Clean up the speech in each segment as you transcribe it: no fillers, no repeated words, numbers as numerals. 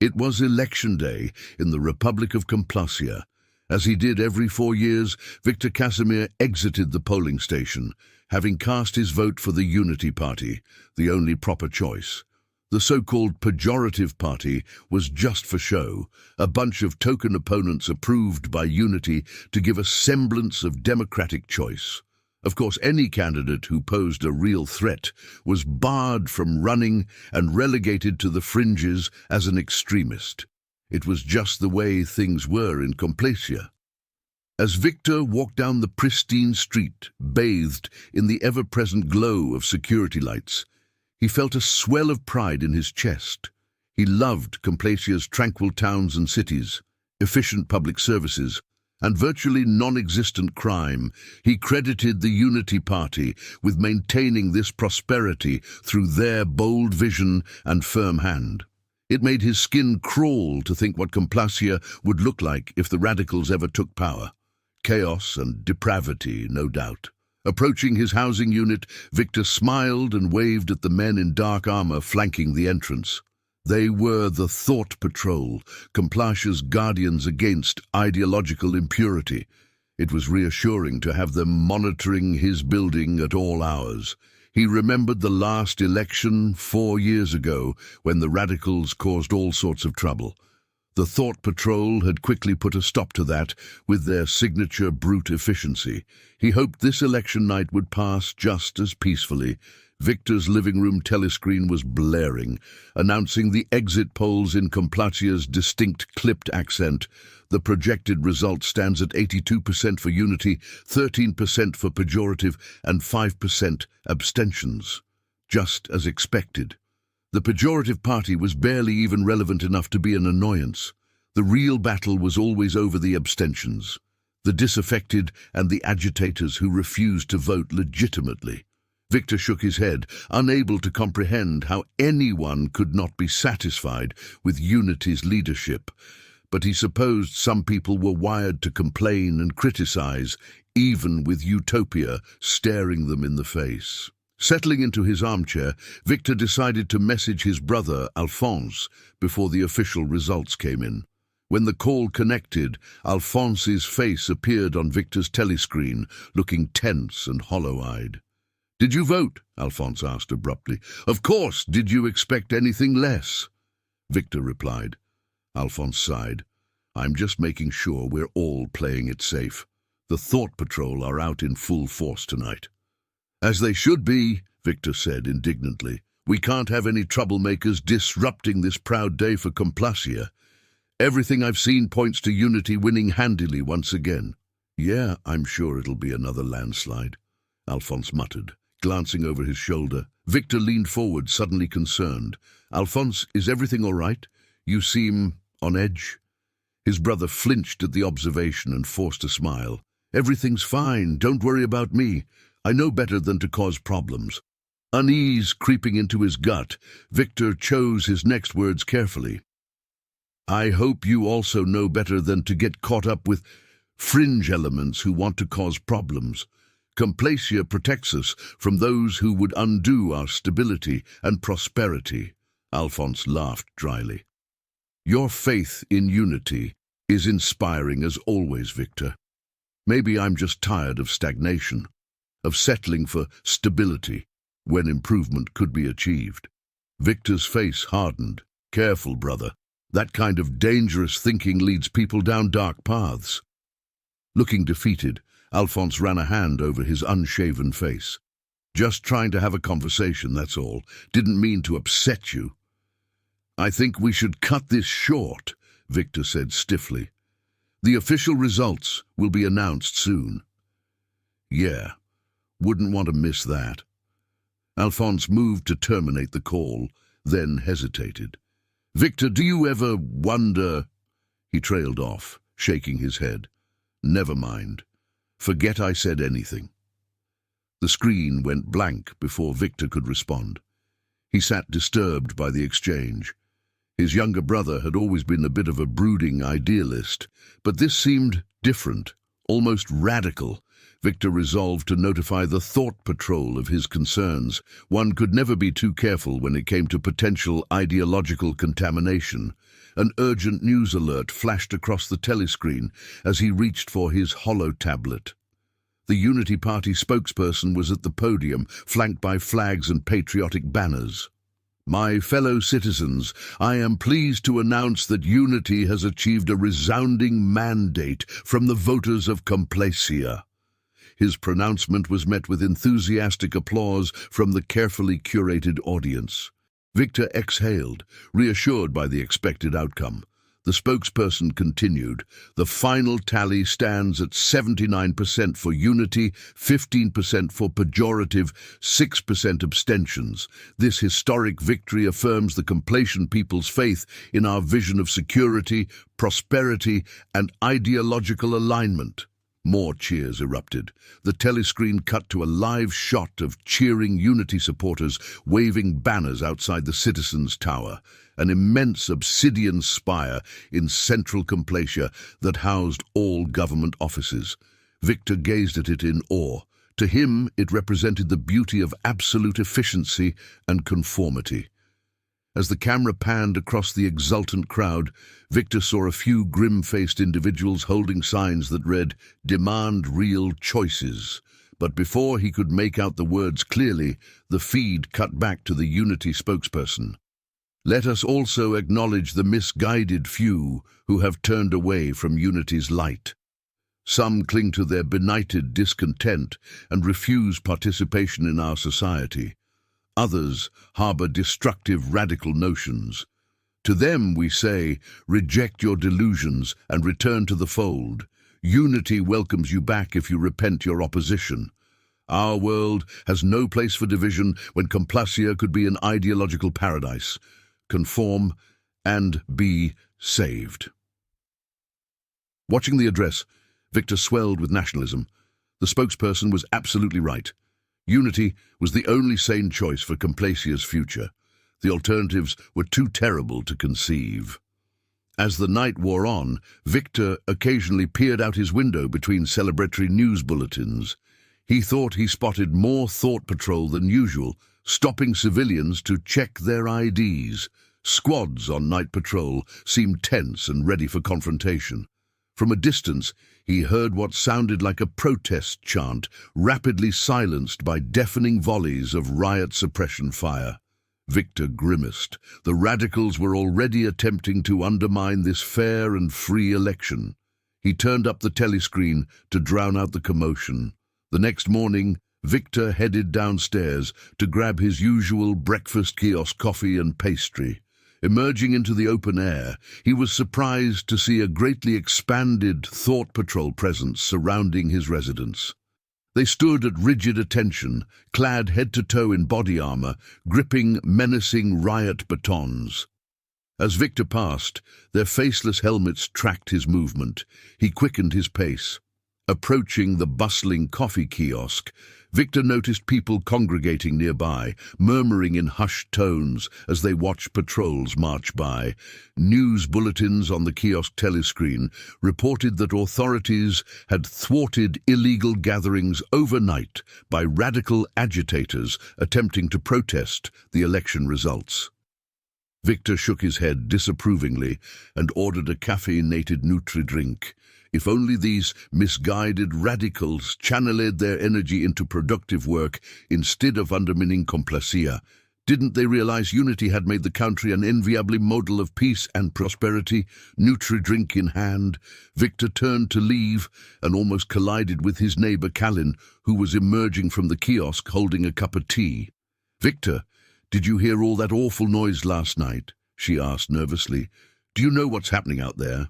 It was election day in the Republic of Complacia. As he did every 4 years, Victor Casimir exited the polling station, having cast his vote for the Unity Party, the only proper choice. The so-called pejorative party was just for show, a bunch of token opponents approved by Unity to give a semblance of democratic choice. Of course, any candidate who posed a real threat was barred from running and relegated to the fringes as an extremist. It was just the way things were in Complacia. As Victor walked down the pristine street, bathed in the ever-present glow of security lights, he felt a swell of pride in his chest. He loved Complacia's tranquil towns and cities, efficient public services, and virtually non-existent crime. He credited the Unity Party with maintaining this prosperity through their bold vision and firm hand. It made his skin crawl to think what Complacia would look like if the radicals ever took power. Chaos and depravity, no doubt. Approaching his housing unit, Victor smiled and waved at the men in dark armor flanking the entrance. They were the Thought Patrol, Complacia's guardians against ideological impurity. It was reassuring to have them monitoring his building at all hours. He remembered the last election 4 years ago when the radicals caused all sorts of trouble. The Thought Patrol had quickly put a stop to that with their signature brute efficiency. He hoped this election night would pass just as peacefully. Victor's living room telescreen was blaring, announcing the exit polls in Complacia's distinct clipped accent. The projected result stands at 82% for Unity, 13% for pejorative, and 5% abstentions. Just as expected. The pejorative party was barely even relevant enough to be an annoyance. The real battle was always over the abstentions, the disaffected and the agitators who refused to vote legitimately. Victor shook his head, unable to comprehend how anyone could not be satisfied with Unity's leadership. But he supposed some people were wired to complain and criticize, even with utopia staring them in the face. Settling into his armchair, Victor decided to message his brother, Alphonse, before the official results came in. When the call connected, Alphonse's face appeared on Victor's telescreen, looking tense and hollow-eyed. "Did you vote?" Alphonse asked abruptly. "Of course, did you expect anything less?" Victor replied. Alphonse sighed. "I'm just making sure we're all playing it safe. The Thought Patrol are out in full force tonight." "As they should be," Victor said indignantly. "We can't have any troublemakers disrupting this proud day for Complacia. Everything I've seen points to Unity winning handily once again." "Yeah, I'm sure it'll be another landslide," Alphonse muttered, glancing over his shoulder. Victor leaned forward, suddenly concerned. "Alphonse, is everything all right? You seem on edge." His brother flinched at the observation and forced a smile. "Everything's fine, don't worry about me. I know better than to cause problems." Unease creeping into his gut, Victor chose his next words carefully. "I hope you also know better than to get caught up with fringe elements who want to cause problems. Complacia protects us from those who would undo our stability and prosperity." Alphonse laughed dryly. "Your faith in Unity is inspiring as always, Victor. Maybe I'm just tired of stagnation, of settling for stability when improvement could be achieved." Victor's face hardened. "Careful, brother. That kind of dangerous thinking leads people down dark paths." Looking defeated, Alphonse ran a hand over his unshaven face. "Just trying to have a conversation, that's all. Didn't mean to upset you." "I think we should cut this short," Victor said stiffly. "The official results will be announced soon." "Yeah, wouldn't want to miss that." Alphonse moved to terminate the call, then hesitated. "Victor, do you ever wonder—" He trailed off, shaking his head. "Never mind. Forget I said anything." The screen went blank before Victor could respond. He sat disturbed by the exchange. His younger brother had always been a bit of a brooding idealist, but this seemed different, almost radical. Victor resolved to notify the Thought Patrol of his concerns. One could never be too careful when it came to potential ideological contamination. An urgent news alert flashed across the telescreen as he reached for his hollow tablet. The Unity Party spokesperson was at the podium, flanked by flags and patriotic banners. "My fellow citizens, I am pleased to announce that Unity has achieved a resounding mandate from the voters of Complacia." His pronouncement was met with enthusiastic applause from the carefully curated audience. Victor exhaled, reassured by the expected outcome. The spokesperson continued, "The final tally stands at 79% for unity, 15% for pejorative, 6% abstentions. This historic victory affirms the Complacian people's faith in our vision of security, prosperity, and ideological alignment." More cheers erupted. The telescreen cut to a live shot of cheering Unity supporters waving banners outside the Citizens' Tower, an immense obsidian spire in central Complacia that housed all government offices. Victor gazed at it in awe. To him, it represented the beauty of absolute efficiency and conformity. As the camera panned across the exultant crowd, Victor saw a few grim-faced individuals holding signs that read, "Demand real choices." But before he could make out the words clearly, the feed cut back to the Unity spokesperson. "Let us also acknowledge the misguided few who have turned away from Unity's light. Some cling to their benighted discontent and refuse participation in our society. Others harbor destructive radical notions. To them we say, reject your delusions and return to the fold. Unity welcomes you back if you repent your opposition. Our world has no place for division when Complacia could be an ideological paradise. Conform and be saved." Watching the address, Victor swelled with nationalism. The spokesperson was absolutely right. Unity was the only sane choice for Complacia's future. The alternatives were too terrible to conceive. As the night wore on, Victor occasionally peered out his window between celebratory news bulletins. He thought he spotted more Thought Patrol than usual, stopping civilians to check their IDs. Squads on night patrol seemed tense and ready for confrontation. From a distance, he heard what sounded like a protest chant, rapidly silenced by deafening volleys of riot suppression fire. Victor grimaced. The radicals were already attempting to undermine this fair and free election. He turned up the telescreen to drown out the commotion. The next morning, Victor headed downstairs to grab his usual breakfast kiosk coffee and pastry. Emerging into the open air, he was surprised to see a greatly expanded Thought Patrol presence surrounding his residence. They stood at rigid attention, clad head to toe in body armor, gripping menacing riot batons. As Victor passed, their faceless helmets tracked his movement. He quickened his pace. Approaching the bustling coffee kiosk, Victor noticed people congregating nearby, murmuring in hushed tones as they watched patrols march by. News bulletins on the kiosk telescreen reported that authorities had thwarted illegal gatherings overnight by radical agitators attempting to protest the election results. Victor shook his head disapprovingly and ordered a caffeinated Nutri-drink. If only these misguided radicals channeled their energy into productive work instead of undermining Complacia. Didn't they realize Unity had made the country an enviable model of peace and prosperity? Nutri-drink in hand, Victor turned to leave and almost collided with his neighbor Callan, who was emerging from the kiosk holding a cup of tea. "Victor, did you hear all that awful noise last night?" she asked nervously. "Do you know what's happening out there?"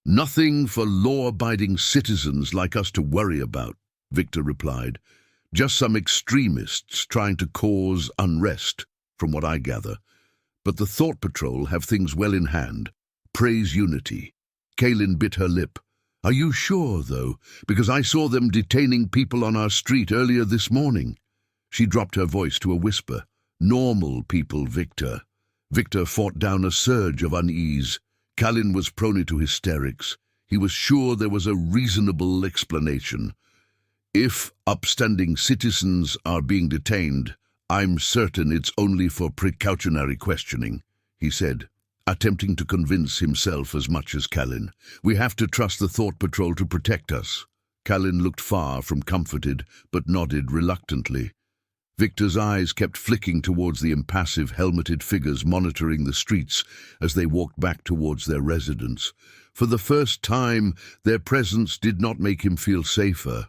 "Nothing for law-abiding citizens like us to worry about," Victor replied. "Just some extremists trying to cause unrest, from what I gather. But the Thought Patrol have things well in hand. Praise Unity." Kaylin bit her lip. "Are you sure, though? Because I saw them detaining people on our street earlier this morning." She dropped her voice to a whisper. "Normal people, Victor." Victor fought down a surge of unease. Callan was prone to hysterics. He was sure there was a reasonable explanation. If upstanding citizens are being detained, I'm certain it's only for precautionary questioning, he said, attempting to convince himself as much as Callan. We have to trust the Thought Patrol to protect us. Callan looked far from comforted, but nodded reluctantly. Victor's eyes kept flicking towards the impassive, helmeted figures monitoring the streets as they walked back towards their residence. For the first time, their presence did not make him feel safer.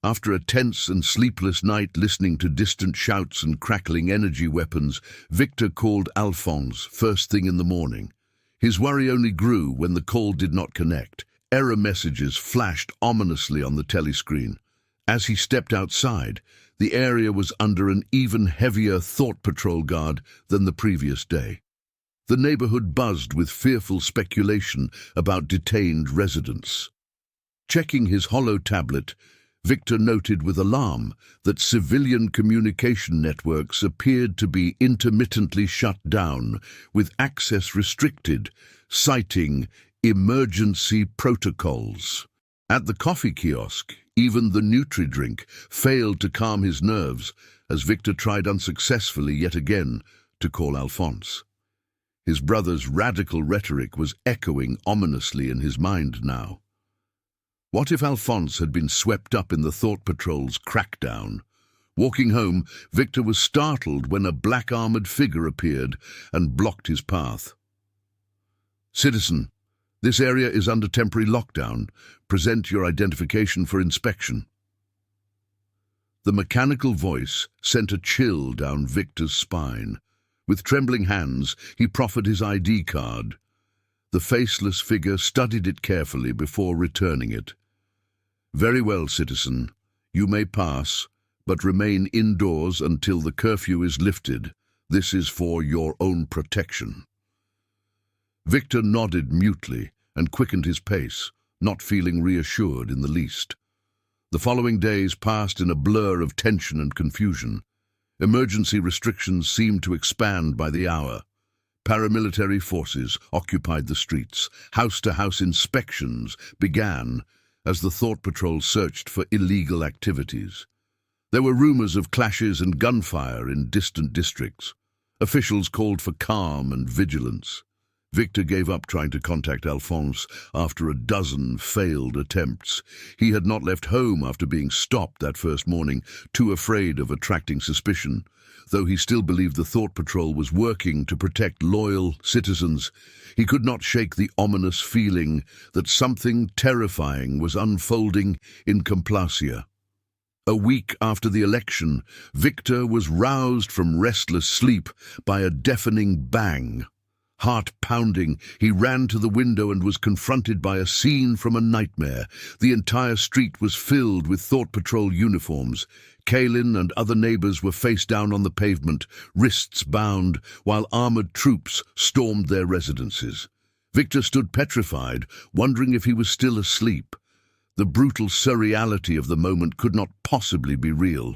After a tense and sleepless night listening to distant shouts and crackling energy weapons, Victor called Alphonse first thing in the morning. His worry only grew when the call did not connect. Error messages flashed ominously on the telescreen. As he stepped outside, the area was under an even heavier Thought Patrol guard than the previous day. The neighborhood buzzed with fearful speculation about detained residents. Checking his hollow tablet, Victor noted with alarm that civilian communication networks appeared to be intermittently shut down, with access restricted, citing emergency protocols. At the coffee kiosk, even the Nutri-drink failed to calm his nerves as Victor tried unsuccessfully yet again to call Alphonse. His brother's radical rhetoric was echoing ominously in his mind now. What if Alphonse had been swept up in the Thought Patrol's crackdown? Walking home, Victor was startled when a black-armored figure appeared and blocked his path. "Citizen, this area is under temporary lockdown. Present your identification for inspection." The mechanical voice sent a chill down Victor's spine. With trembling hands, he proffered his ID card. The faceless figure studied it carefully before returning it. "Very well, citizen. You may pass, but remain indoors until the curfew is lifted. This is for your own protection." Victor nodded mutely and quickened his pace, not feeling reassured in the least. The following days passed in a blur of tension and confusion. Emergency restrictions seemed to expand by the hour. Paramilitary forces occupied the streets. House-to-house inspections began as the Thought Patrol searched for illegal activities. There were rumors of clashes and gunfire in distant districts. Officials called for calm and vigilance. Victor gave up trying to contact Alphonse after a dozen failed attempts. He had not left home after being stopped that first morning, too afraid of attracting suspicion. Though he still believed the Thought Patrol was working to protect loyal citizens, he could not shake the ominous feeling that something terrifying was unfolding in Complacia. A week after the election, Victor was roused from restless sleep by a deafening bang. Heart pounding, he ran to the window and was confronted by a scene from a nightmare. The entire street was filled with Thought Patrol uniforms. Kalin and other neighbors were face down on the pavement, wrists bound, while armored troops stormed their residences. Victor stood petrified, wondering if he was still asleep. The brutal surreality of the moment could not possibly be real.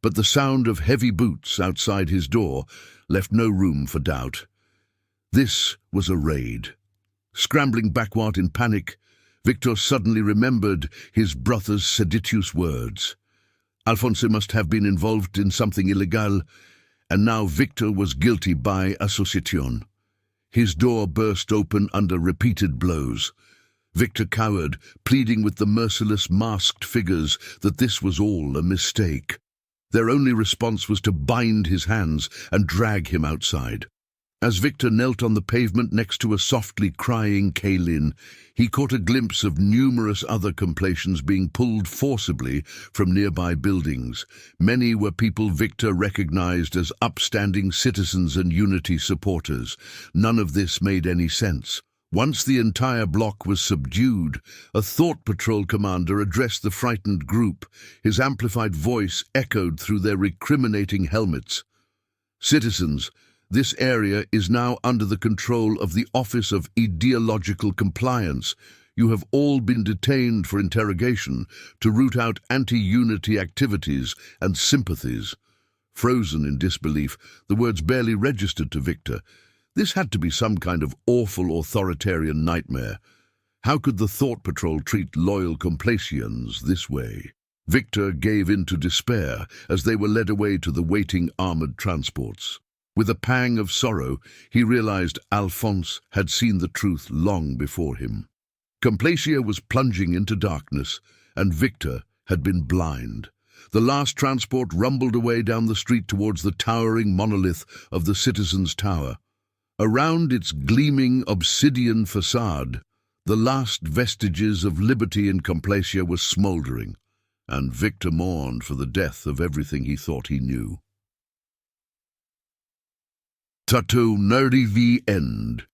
But the sound of heavy boots outside his door left no room for doubt. This was a raid. Scrambling backward in panic, Victor suddenly remembered his brother's seditious words. Alphonse must have been involved in something illegal, and now Victor was guilty by association. His door burst open under repeated blows. Victor cowered, pleading with the merciless masked figures that this was all a mistake. Their only response was to bind his hands and drag him outside. As Victor knelt on the pavement next to a softly crying Kalin, he caught a glimpse of numerous other Complacians being pulled forcibly from nearby buildings. Many were people Victor recognized as upstanding citizens and unity supporters. None of this made any sense. Once the entire block was subdued, a Thought Patrol commander addressed the frightened group. His amplified voice echoed through their recriminating helmets. "Citizens, this area is now under the control of the Office of Ideological Compliance. You have all been detained for interrogation to root out anti-unity activities and sympathies." Frozen in disbelief, the words barely registered to Victor. This had to be some kind of awful authoritarian nightmare. How could the Thought Patrol treat loyal Complacians this way? Victor gave in to despair as they were led away to the waiting armored transports. With a pang of sorrow, he realized Alphonse had seen the truth long before him. Complacia was plunging into darkness, and Victor had been blind. The last transport rumbled away down the street towards the towering monolith of the Citizens' Tower. Around its gleaming obsidian facade, the last vestiges of liberty in Complacia were smoldering, and Victor mourned for the death of everything he thought he knew. Tattoo Nerdy the End.